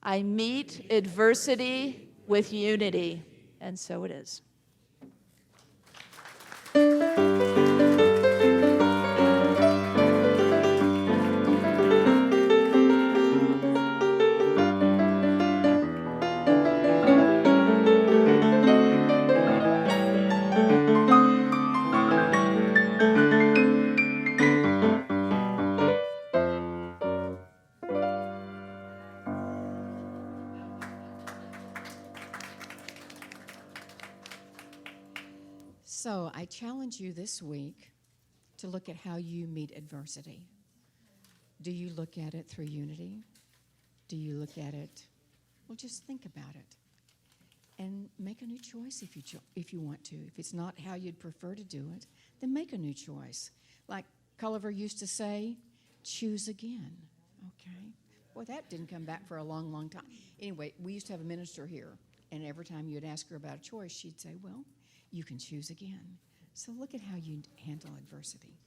I meet adversity with unity. And so it is. So I challenge you this week to look at how you meet adversity. Do you look at it through unity? Do you look at it? Well, just think about it and make a new choice if you want to. If it's not how you'd prefer to do it, then make a new choice. Like Culliver used to say, choose again, okay? Boy, that didn't come back for a long, long time. Anyway, we used to have a minister here, and every time you'd ask her about a choice, she'd say, well, you can choose again. So look at how you handle adversity.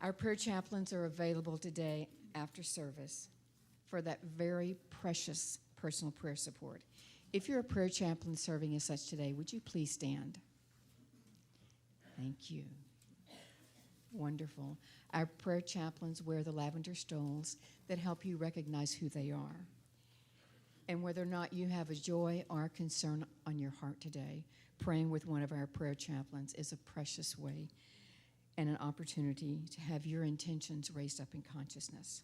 Our prayer chaplains are available today after service for that very precious personal prayer support. If you're a prayer chaplain serving as such today, would you please stand? Thank you. Wonderful. Our prayer chaplains wear the lavender stoles that help you recognize who they are. And whether or not you have a joy or a concern on your heart today, praying with one of our prayer chaplains is a precious way and an opportunity to have your intentions raised up in consciousness.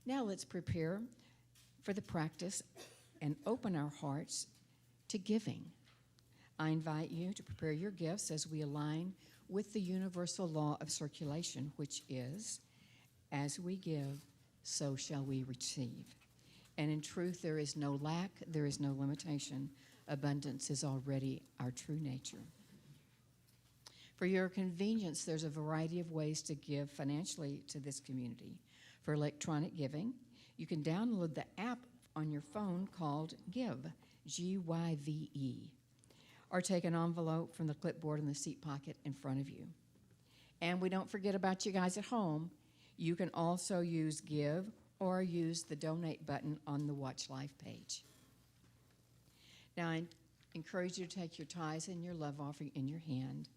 Now let's prepare for the practice and open our hearts to giving. I invite you to prepare your gifts as we align with the universal law of circulation, which is, as we give, so shall we receive. And in truth, there is no lack, there is no limitation. Abundance is already our true nature. For your convenience, there's a variety of ways to give financially to this community. For electronic giving, you can download the app on your phone called Give, G-Y-V-E, or take an envelope from the clipboard in the seat pocket in front of you. And we don't forget about you guys at home. You can also use Give or use the Donate button on the Watch Live page. Now, I encourage you to take your tithes and your love offering in your hand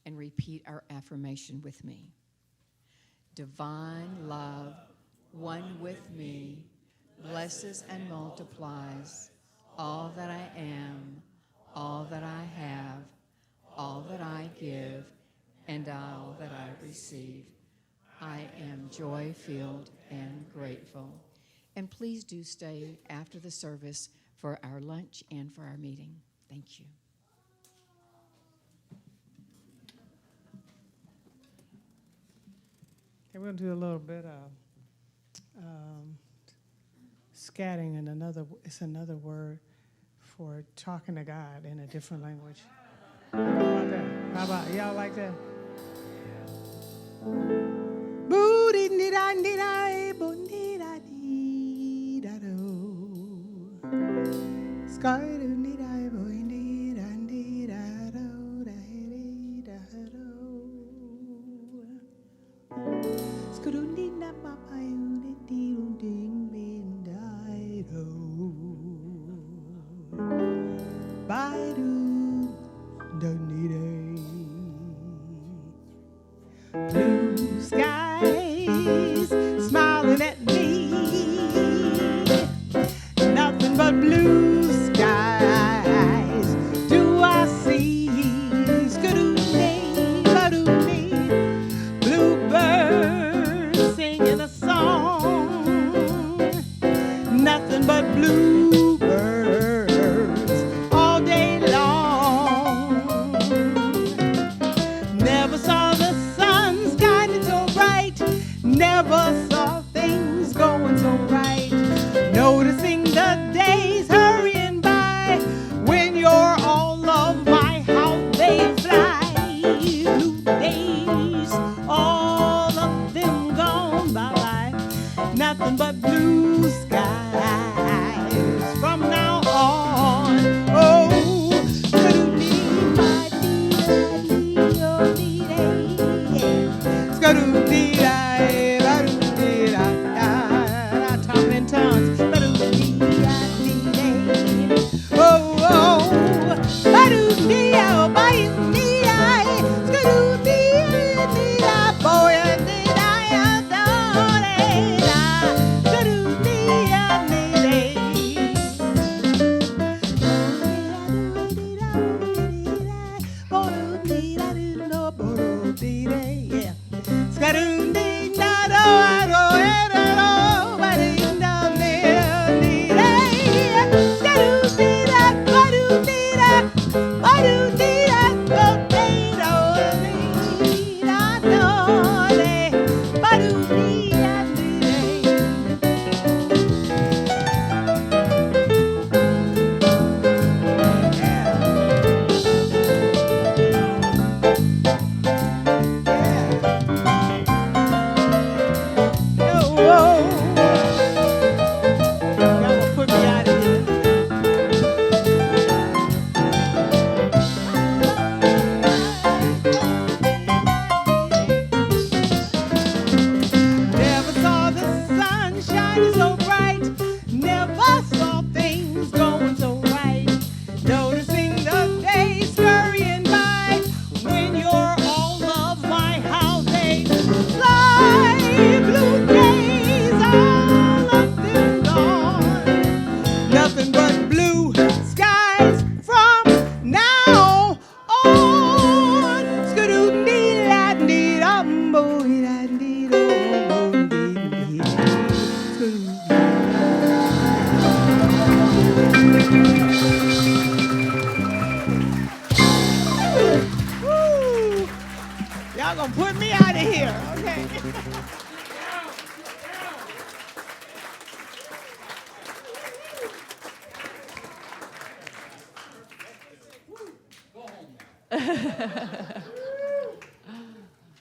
and repeat our affirmation with me. Divine love, one with me, blesses and multiplies all that I am, all that I have, all that I give, and all that I receive. I am joy-filled and grateful. And please do stay after the service for our lunch and for our meeting. Thank you. Okay, we're going to do a little bit of scatting, and it's another word for talking to God in a different language. How about that? How about y'all like that? Blue skies smiling at me, nothing but blue skies do I see. Skadoo-dee, ba-doo-dee, bluebirds singing a song, nothing but bluebirds all day long. Never saw the sun shining so bright, never saw things going so right. Noticing the days hurrying by, when you're all of my, how they fly. Blue days, all of them gone bye-bye, nothing but blue skies from now on. Oh, talking in tongues. Oh, oh,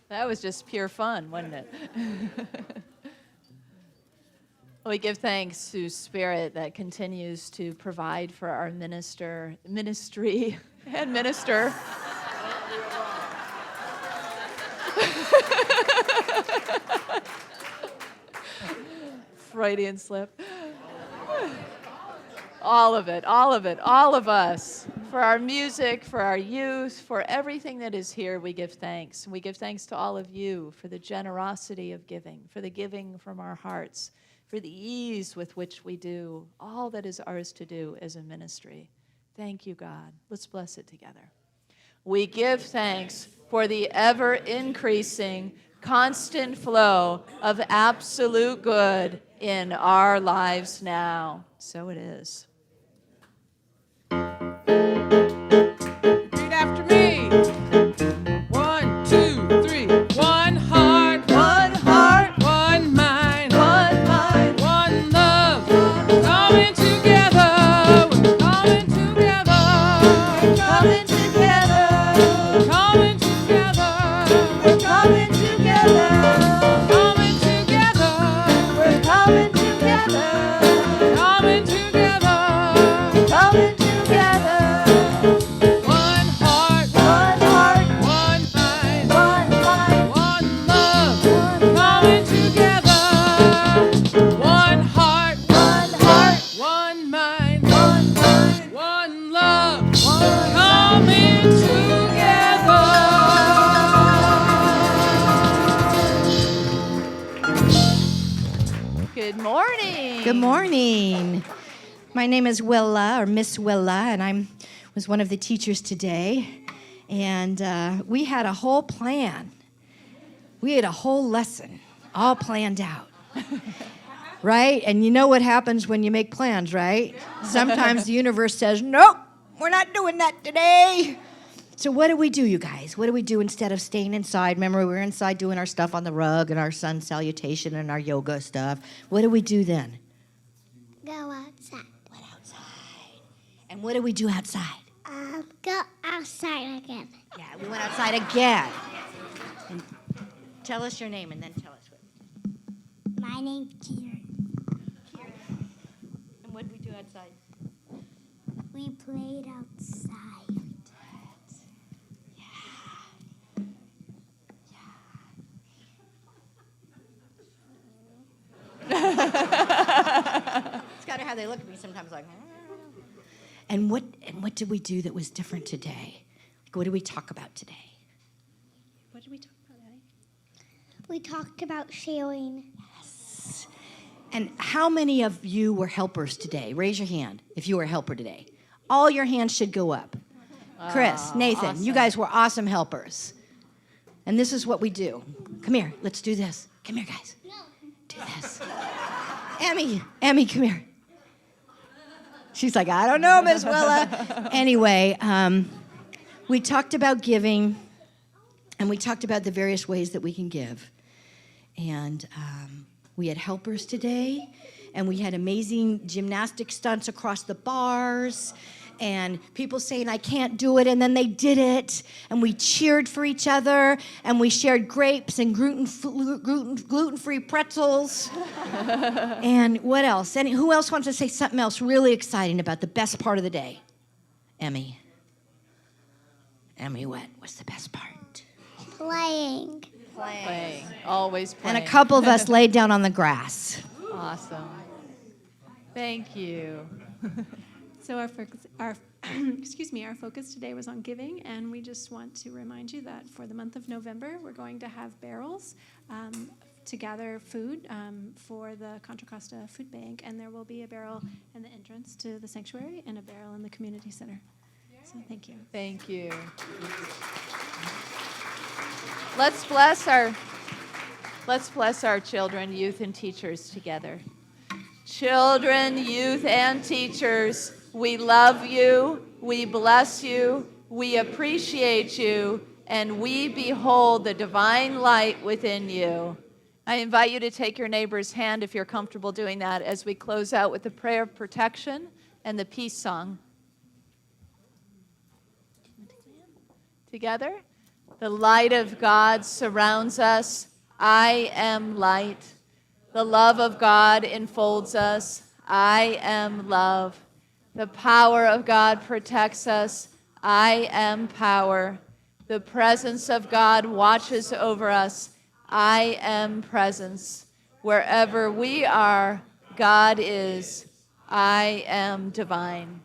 That was just pure fun, wasn't it? We give thanks to Spirit that continues to provide for our ministry, and minister. Freudian slip. All of it, all of us. For our music, for our youth, for everything that is here, we give thanks. We give thanks to all of you for the generosity of giving, for the giving from our hearts, for the ease with which we do all that is ours to do as a ministry. Thank you, God. Let's bless it together. We give thanks for the ever-increasing, constant flow of absolute good in our lives now. So it is. Repeat after me. 1, 2, 3. One heart, one mind, one love. Coming together, we're coming together, Coming together, coming together, we're coming together, coming together, we're coming together, coming together. coming together. One heart, One heart, one mind, one mind, one love. Coming together. One heart, one one mind, mind, one love. Coming together. Good morning. Good morning. My name is Willa, or Miss Willa, and I was one of the teachers today. And we had a whole plan. We had a whole lesson all planned out. Right? And you know what happens when you make plans, right? Sometimes the universe says, nope, we're not doing that today. So what do we do, you guys? What do we do instead of staying inside? Remember, we were inside doing our stuff on the rug and our sun salutation and our yoga stuff. What do we do then? Go outside. Went outside. And what did we do outside? Go outside again. Yeah, we went outside again. And tell us your name and then tell us what. My name's Kieran. And what did we do outside? We played outside. It's kind of how they look at me sometimes, like. And what did we do that was different today? Like, what did we talk about today? What did we talk about, Addie? We talked about sharing. Yes. And how many of you were helpers today? Raise your hand if you were a helper today. All your hands should go up. Chris, Nathan, awesome. you guys were awesome helpers. And this is what we do. Come here, let's do this. Come here, guys. Do this. Emmy, come here. She's like, I don't know, Miss Willa. Anyway, we talked about giving, and we talked about the various ways that we can give. And we had helpers today, and we had amazing gymnastic stunts across the bars, and people saying, I can't do it, and then they did it, and we cheered for each other, and we shared grapes and gluten-free pretzels. And what else? Who else wants to say something else really exciting about the best part of the day? Emmy. Emmy, what was the best part? Playing. Playing. Always playing. And a couple of us laid down on the grass. Awesome. Thank you. So our focus today was on giving, and we just want to remind you that for the month of November, we're going to have barrels to gather food for the Contra Costa Food Bank, and there will be a barrel in the entrance to the sanctuary and a barrel in the community center. So thank you. Thank you. Let's bless our children, youth, and teachers together. Children, youth, and teachers, we love you, we bless you, we appreciate you, and we behold the divine light within you. I invite you to take your neighbor's hand if you're comfortable doing that as we close out with the prayer of protection and the peace song. Together. The light of God surrounds us. I am light. The love of God enfolds us. I am love. The power of God protects us. I am power. The presence of God watches over us. I am presence. Wherever we are, God is. I am divine.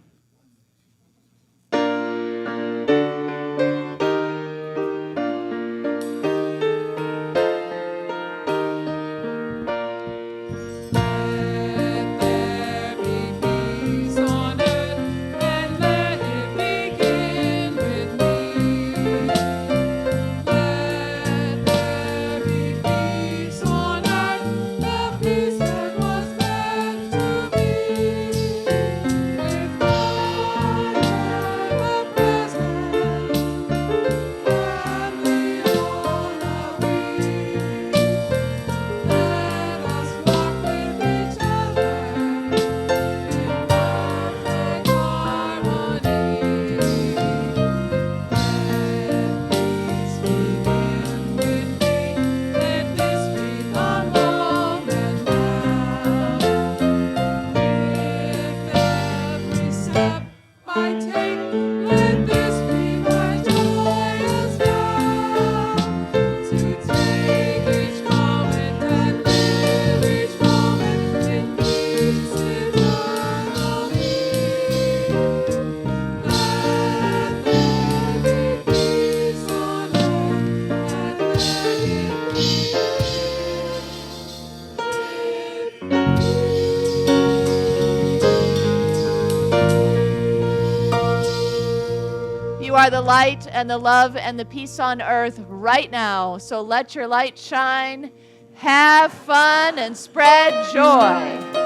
You are the light and the love and the peace on earth right now. So let your light shine, have fun, and spread joy.